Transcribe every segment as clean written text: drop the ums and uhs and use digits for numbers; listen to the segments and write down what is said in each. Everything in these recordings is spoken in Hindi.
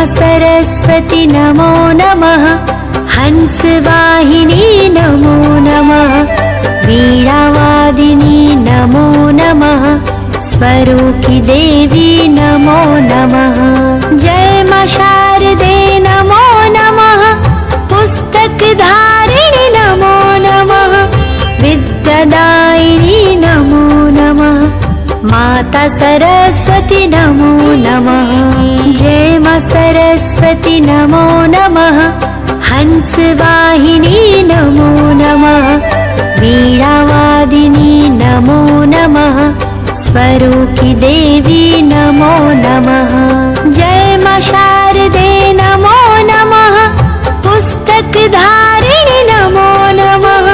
सरस्वती नमो नमः। हंसवाहिनी नमो नमः। वीणावादिनी नमो नमः। स्वरूपी देवी नमो नमः। जय मां शारदे नमो नमः। पुस्तकधारिणी नमो नमः। विद्यादायिनी नमो नमः। माता सरस्वती नमो नमः। जय मां सरस्वती नमो नमः। हंसवाहिनी नमो नमः। वीणावादिनी नमो नमः। स्वरूपी देवी नमो नमः। जय मां शारदे नमो नमः। पुस्तकधारिणी नमो नमः।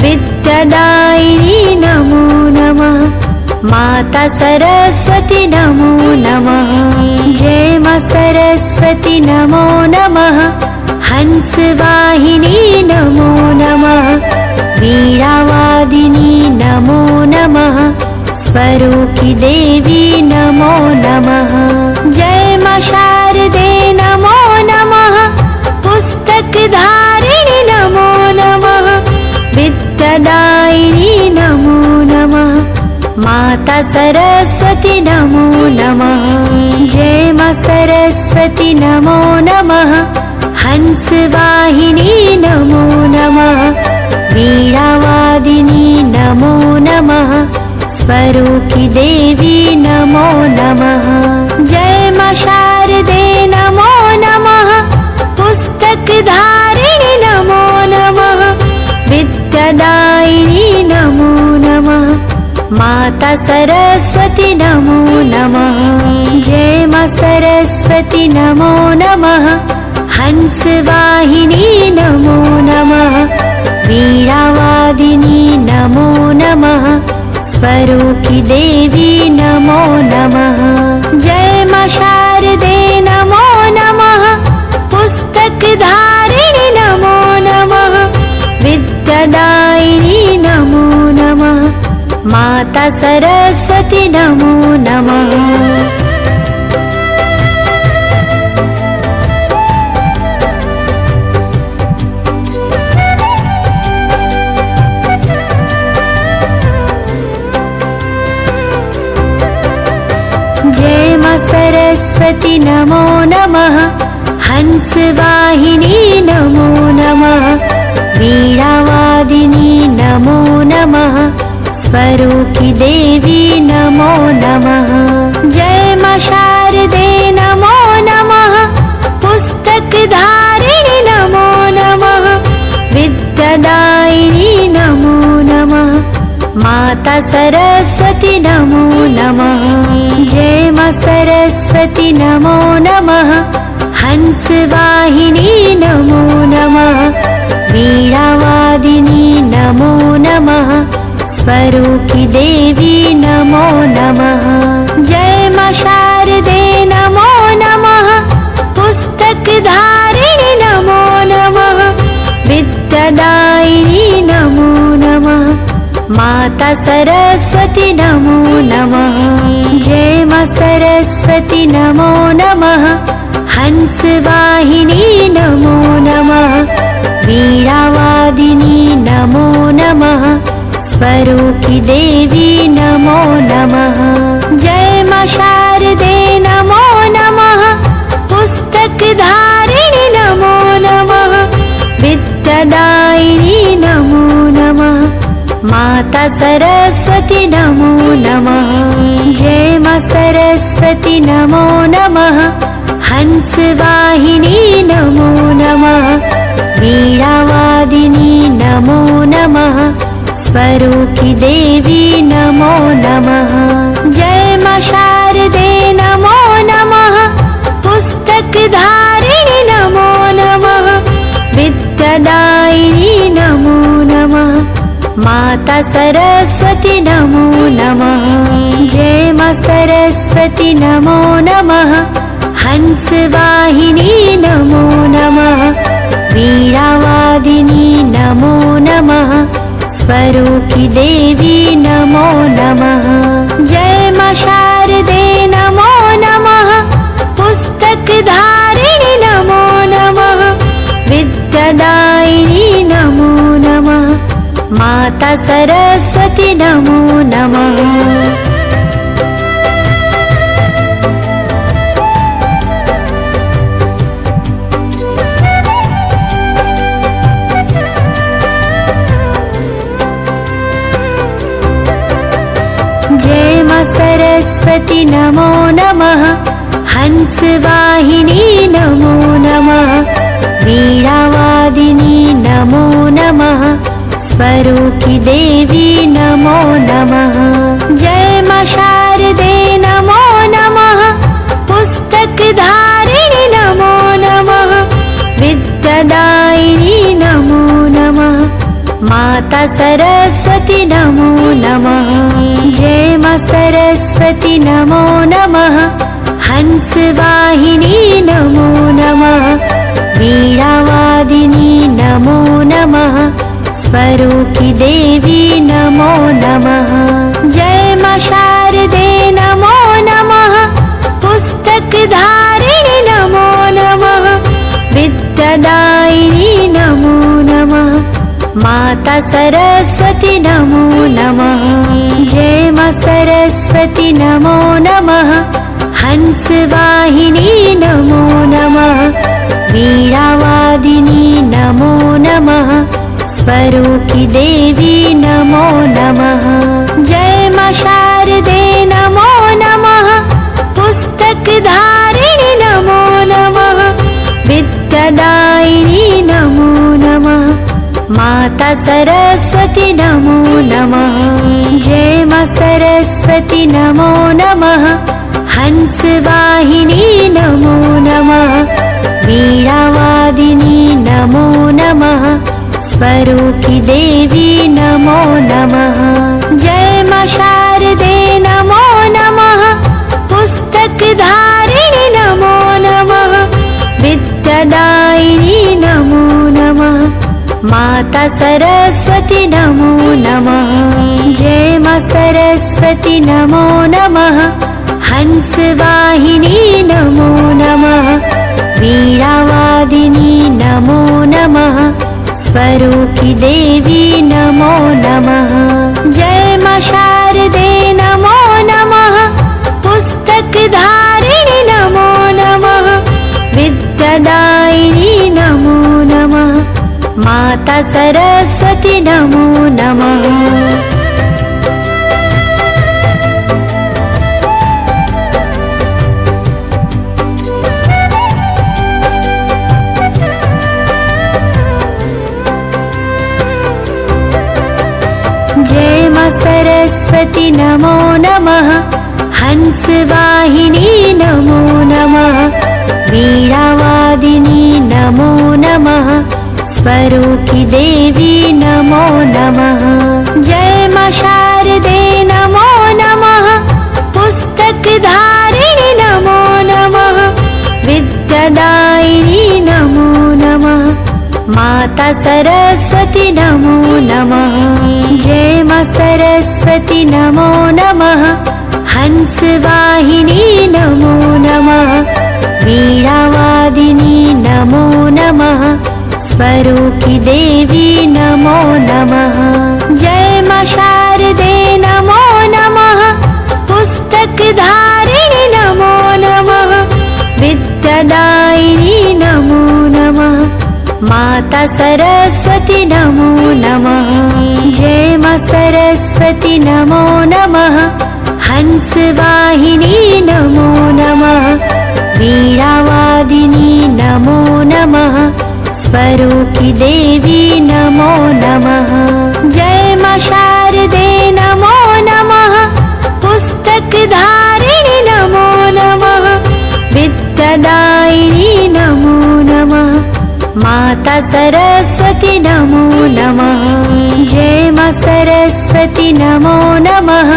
विद्यादायिनी नमो नमः। माता सरस्वती नमो नमः। जय मां सरस्वती नमो नमः। हंसवाहिनी नमो नमः। वीणावादिनी नमो नमः। स्वरूपी देवी नमो नमः। जय मां शारदे नमो नमः। पुस्तकधारिणी नमो नमः। विद्यादायिनी नमो नमः। माता सरस्वती नमो नमः। जय मां सरस्वती नमो नमः। हंसवाहिनी नमो नमः। वीणावादिनी नमो नमः। स्वरूपी देवी नमो नमः। जय मां शारदे नमो नमः। पुस्तकधारिणी नमो नमः। विद्यादायिनी नमो नमः। माता सरस्वती नमो नमः। जय मां सरस्वती नमो नमः। हंसवाहिनी नमो नमः। वीणावादिनी नमो नमः। स्वरूपी देवी नमो नमः। जय मां शारदे नमो नमः। पुस्तकधारिणी नमो नमः। विद्यादायिनी नमो नमः। माता सरस्वती नमो नमः। जय मां सरस्वती नमो नमः। हंसवाहिनी नमो नमः। वीणावादिनी नमो नमः। स्वरूपी देवी नमो नमः। जय मां शारदे नमो नमः। पुस्तकधारिणी नमो नमः। विद्यादायिनी नमो नमः। माता सरस्वती नमो नमः। जय मां सरस्वती नमो नमः। हंसवाहिनी नमो नमः। वीणावादिनी नमो नमः। स्वरूपी देवी नमो नमः। जय मां शारदे नमो नमः। पुस्तकधारिणी नमो नमः। विद्यादायिनी नमो नमः। माता सरस्वती नमो नमः। जय मां सरस्वती नमो नमः। हंसवाहिनी नमो नमः। वीणावादिनी नमो नमः। स्वरूपी देवी नमो नमः। जय मां शारदे नमो नमः। पुस्तकधारिणी नमो नमः। विद्यादायिनी नमो नमः। माता सरस्वती नमो नमः। जय मां सरस्वती नमो नमः। हंसवाहिनी नमो नमः। वीणावादिनी नमो नमः। स्वरूपी देवी नमो नमः। जय मां शारदे नमो नमः। पुस्तकधारिणी नमो नमः। विद्यादायिनी नमो नमः। माता सरस्वती नमो नमः। जय मां सरस्वती नमो नमः। हंसवाहिनी नमो नमः। वीणावादिनी नमो नमः। स्वरूपी देवी नमो नमः। जय मां शारदे नमो नमः। पुस्तकधारिणी माता सरस्वती नमो नमः। जय मां सरस्वती नमो नमः। हंसवाहिनी नमो नमः। वीणावादिनी नमो नमः। स्वरूपी देवी नमो नमः। जय मां शारदे नमो नमः। पुस्तकधारिणी नमो नमः। विद्यादायिनी नमो नमः। माता सरस्वती नमो नमः। जय मां सरस्वती नमो नमः। हंसवाहिनी नमो नमः। वीणावादिनी नमो नमः। स्वरूपी देवी नमो नमः। जय मां शारदे नमो नमः। पुस्तकधारिणी नमो नमः। विद्यादायिनी नमो नमः। माता सरस्वती नमो नमः। जय मां सरस्वती नमो नमः। हंसवाहिनी नमो नमः। वीणावादिनी नमो नमः। स्वरूपी देवी नमो नमः। जय मां शारदे नमो नमः। पुस्तकधारिणी नमो नमः। विद्यादायिनी नमो नमः। माता सरस्वती नमो नमः। जय मां सरस्वती नमो नमः। हंसवाहिनी नमो नमः। वीणावादिनी नमो नमः। स्वरूपी देवी नमो नमः। जय मां शारदे नमो नमः। पुस्तकधारिणी नमो नमः। विद्यादायिनी नमो नमः। माता सरस्वती नमो नमः। जय मां सरस्वती नमो नमः। हंसवाहिनी नमो नमः। वीणावादिनी नमो नमः। स्वरूपी देवी नमो नमः। जय मां शारदे नमो नमः। पुस्तकधारिणी नमो नमः। विद्यादायिनी नमो नमः। माता सरस्वती नमो नमः। जय मां सरस्वती नमो नमः। हंसवाहिनी नमो नमः। वीणावादिनी नमो नमः। स्वरूपी देवी नमो नमः। जय मां शारदे नमो नमः। पुस्तकधारिणी नमो नमः। विद्यादायिनी नमो नमः। माता सरस्वती नमो नमः। जय मां सरस्वती नमो नमः। हंसवाहिनी नमो नमः। वीणावादिनी नमो नमः। स्वरूपी देवी नमो नमः। जय मां शारदे नमो नमः। पुस्तकधारिणी नमो नमः। विद्यादायिनी नमो नमः। माता सरस्वती नमो नमः। जय मां सरस्वती नमो नमः। हंसवाहिनी नमो नमः। वीणावादिनी नमो नमः। स्वरूपी देवी नमो नमः। जय मां शारदे नमो नमः। पुस्तकधारिणी नमो नमः। विद्यादायिनी नमो नमः। माता सरस्वती नमो नमः। जय मां सरस्वती नमो नमः।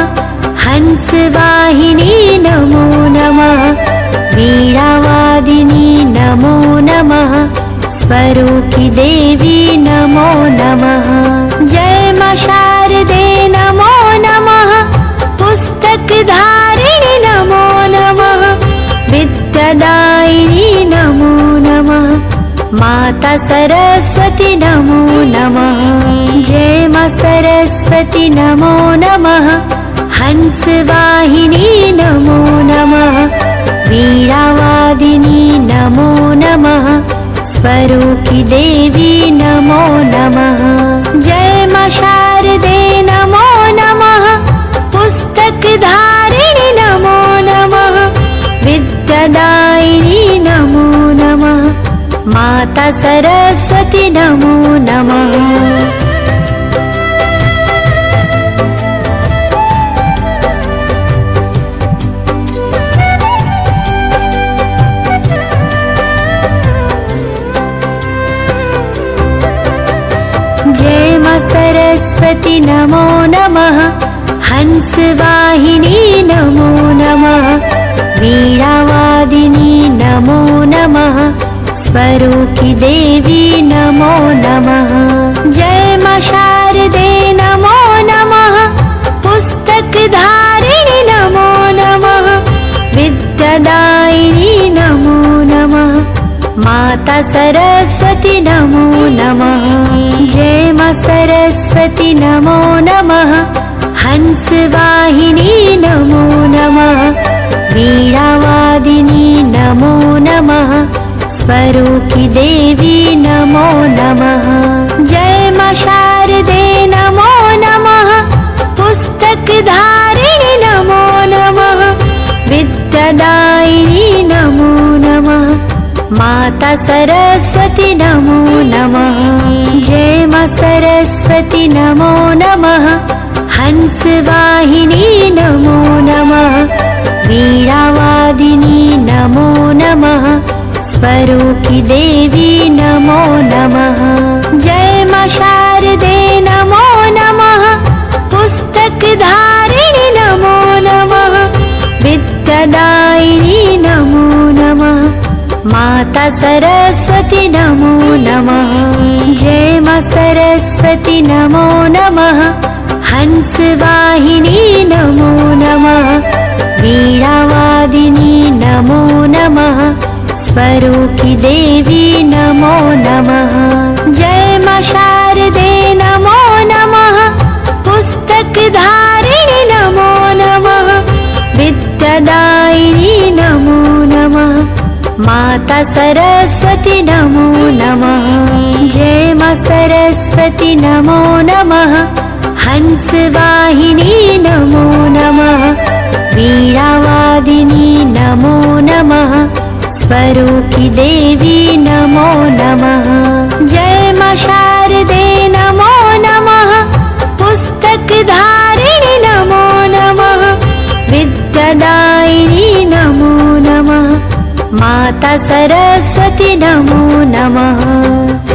हंसवाहिनी नमो नमः। वीणावादिनी नमो नमः। स्वरूपी देवी नमो नमः। जय मां शारदे नमो नमः। पुस्तकधारिणी नमो नमः। विद्यादायिनी नमो नमः। माता सरस्वती नमो नमः। जय मां सरस्वती नमो नमः। हंसवाहिनी नमो नमः। वीणावादिनी नमो नमः। स्वरूपी देवी नमो नमः। जय मां शारदे नमो नमः। पुस्तकधारिणी नमो नमः। विद्यादायिनी नमो नमः। माता सरस्वती नमो नमः। जय मां सरस्वती नमो नमः। हंसवाहिनी नमो नमः। वीणावादिनी नमो नमः। स्वरूपी देवी नमो नमः। जय मां शारदे नमो नमः। पुस्तकधारिणी नमो नमः। विद्यादायिनी नमो नमः। माता सरस्वती नमो नमः। जय मां सरस्वती नमो नमः। हंसवाहिनी नमो नमः। वीणावादिनी नमो नमः। स्वरूपी देवी नमो नमः। जय मां शारदे नमो नमः। पुस्तकधारिणी नमो नमः। विद्यादायिनी नमो नमः। माता सरस्वती नमो नमः। जय मां सरस्वती नमो नमः। हंसवाहिनी नमो नमः। वीणावादिनी नमो नमः। स्वरूपी देवी नमो नमः। जय मां शारदे नमो नमः। पुस्तकधारिणी नमो नमः। विद्यादायिनी नमो नमः। माता सरस्वती नमो नमः। जय मां सरस्वती नमो नमः। हंसवाहिनी नमो नमः। वीणावादिनी नमो नमः। स्वरूपी देवी नमो नमः। जय मां शारदे नमो नमः। पुस्तकधारिणी नमो नमः। विद्यादायिनी नमो नमः। माता सरस्वती नमो नमः। जय मां सरस्वती नमो नमः। हंसवाहिनी नमो नमः। वीणावादिनी नमो नमः। स्वरूपी देवी नमो नमः। जय मां शारदे नमो नमः। पुस्तकधारिणी नमो नमः। विद्यादायिनी नमो नमः। माता सरस्वती नमो नमः।